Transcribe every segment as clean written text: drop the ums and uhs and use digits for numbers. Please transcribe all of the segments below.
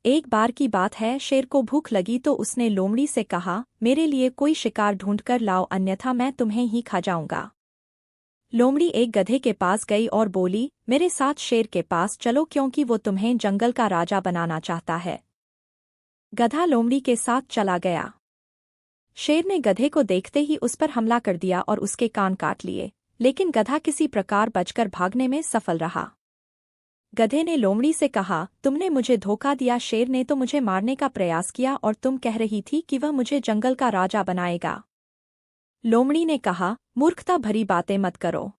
एक बार की बात है, शेर को भूख लगी तो उसने लोमड़ी से कहा, मेरे लिए कोई शिकार ढूंढकर लाओ, अन्यथा मैं तुम्हें ही खा जाऊंगा। लोमड़ी एक गधे के पास गई और बोली, मेरे साथ शेर के पास चलो क्योंकि वो तुम्हें जंगल का राजा बनाना चाहता है। गधा लोमड़ी के साथ चला गया। शेर ने गधे को देखते ही उस पर हमला कर दिया और उसके कान काट लिए, लेकिन गधा किसी प्रकार बचकर भागने में सफल रहा। गधे ने लोमड़ी से कहा, तुमने मुझे धोखा दिया, शेर ने तो मुझे मारने का प्रयास किया और तुम कह रही थी कि वह मुझे जंगल का राजा बनाएगा। लोमड़ी ने कहा, मूर्खता भरी बातें मत करो।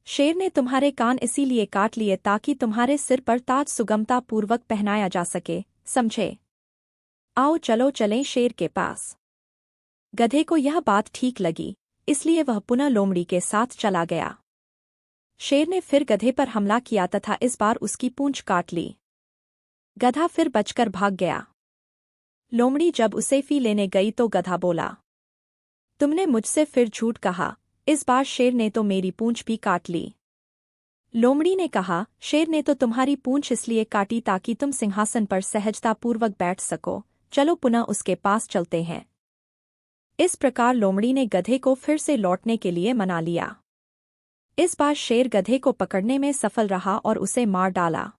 शेर ने तुम्हारे कान इसीलिए काट लिए ताकि तुम्हारे सिर पर ताज सुगमता पूर्वक पहनाया जा सके, समझे? आओ चलो चलें शेर के पास। गधे को यह बात ठीक लगी, इसलिए वह पुनः लोमड़ी के साथ चला गया। शेर ने फिर गधे पर हमला किया तथा इस बार उसकी पूंछ काट ली। गधा फिर बचकर भाग गया। लोमड़ी जब उसे फी लेने गई तो गधा बोला, तुमने मुझसे फिर झूठ कहा, इस बार शेर ने तो मेरी पूंछ भी काट ली। लोमड़ी ने कहा, शेर ने तो तुम्हारी पूंछ इसलिए काटी ताकि तुम सिंहासन पर सहजतापूर्वक बैठ सको, चलो पुनः उसके पास चलते हैं। इस प्रकार लोमड़ी ने गधे को फिर से लौटने के लिए मना लिया। इस बार शेर गधे को पकड़ने में सफल रहा और उसे मार डाला।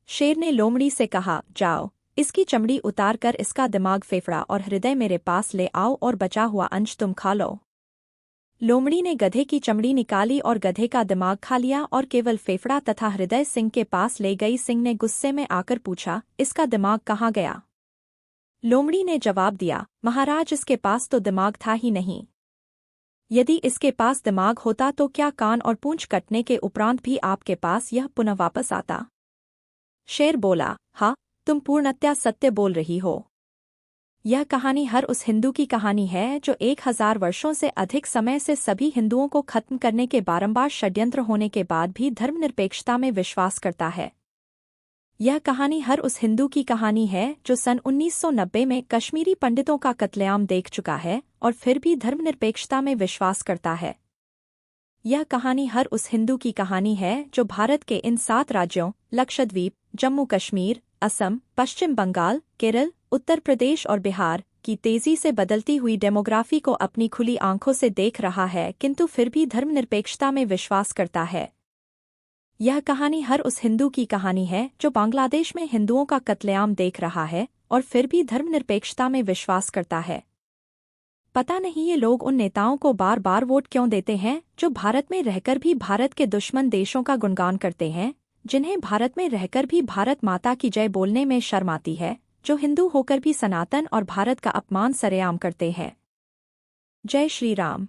शेर ने लोमड़ी से कहा, जाओ, इसकी चमड़ी उतारकर इसका दिमाग, फेफड़ा और हृदय मेरे पास ले आओ और बचा हुआ अंश तुम खा लो। लोमड़ी ने गधे की चमड़ी निकाली और गधे का दिमाग खा लिया और केवल फेफड़ा तथा हृदय सिंह के पास ले गई। सिंह ने गुस्से में आकर पूछा, इसका दिमाग कहाँ गया? लोमड़ी ने जवाब दिया, महाराज, इसके पास तो दिमाग था ही नहीं। यदि इसके पास दिमाग होता तो क्या कान और पूंछ कटने के उपरांत भी आपके पास यह पुनः वापस आता? शेर बोला, हाँ, तुम पूर्णतया सत्य बोल रही हो। यह कहानी हर उस हिंदू की कहानी है जो 1000 वर्षों से अधिक समय से सभी हिंदुओं को खत्म करने के बारंबार षड्यंत्र होने के बाद भी धर्मनिरपेक्षता में विश्वास करता है। यह कहानी हर उस हिंदू की कहानी है जो सन 1990 में कश्मीरी पंडितों का कत्लेआम देख चुका है और फिर भी धर्मनिरपेक्षता में विश्वास करता है। यह कहानी हर उस हिंदू की कहानी है जो भारत के इन 7 राज्यों लक्षद्वीप, जम्मू कश्मीर, असम, पश्चिम बंगाल, केरल, उत्तर प्रदेश और बिहार की तेजी से बदलती हुई डेमोग्राफी को अपनी खुली आंखों से देख रहा है, किंतु फिर भी धर्मनिरपेक्षता में विश्वास करता है। यह कहानी हर उस हिंदू की कहानी है जो बांग्लादेश में हिंदुओं का कत्लेआम देख रहा है और फिर भी धर्मनिरपेक्षता में विश्वास करता है। पता नहीं ये लोग उन नेताओं को बार बार वोट क्यों देते हैं जो भारत में रहकर भी भारत के दुश्मन देशों का गुणगान करते हैं, जिन्हें भारत में रहकर भी भारत माता की जय बोलने में शर्म आती है, जो हिंदू होकर भी सनातन और भारत का अपमान सरेआम करते हैं। जय श्री राम।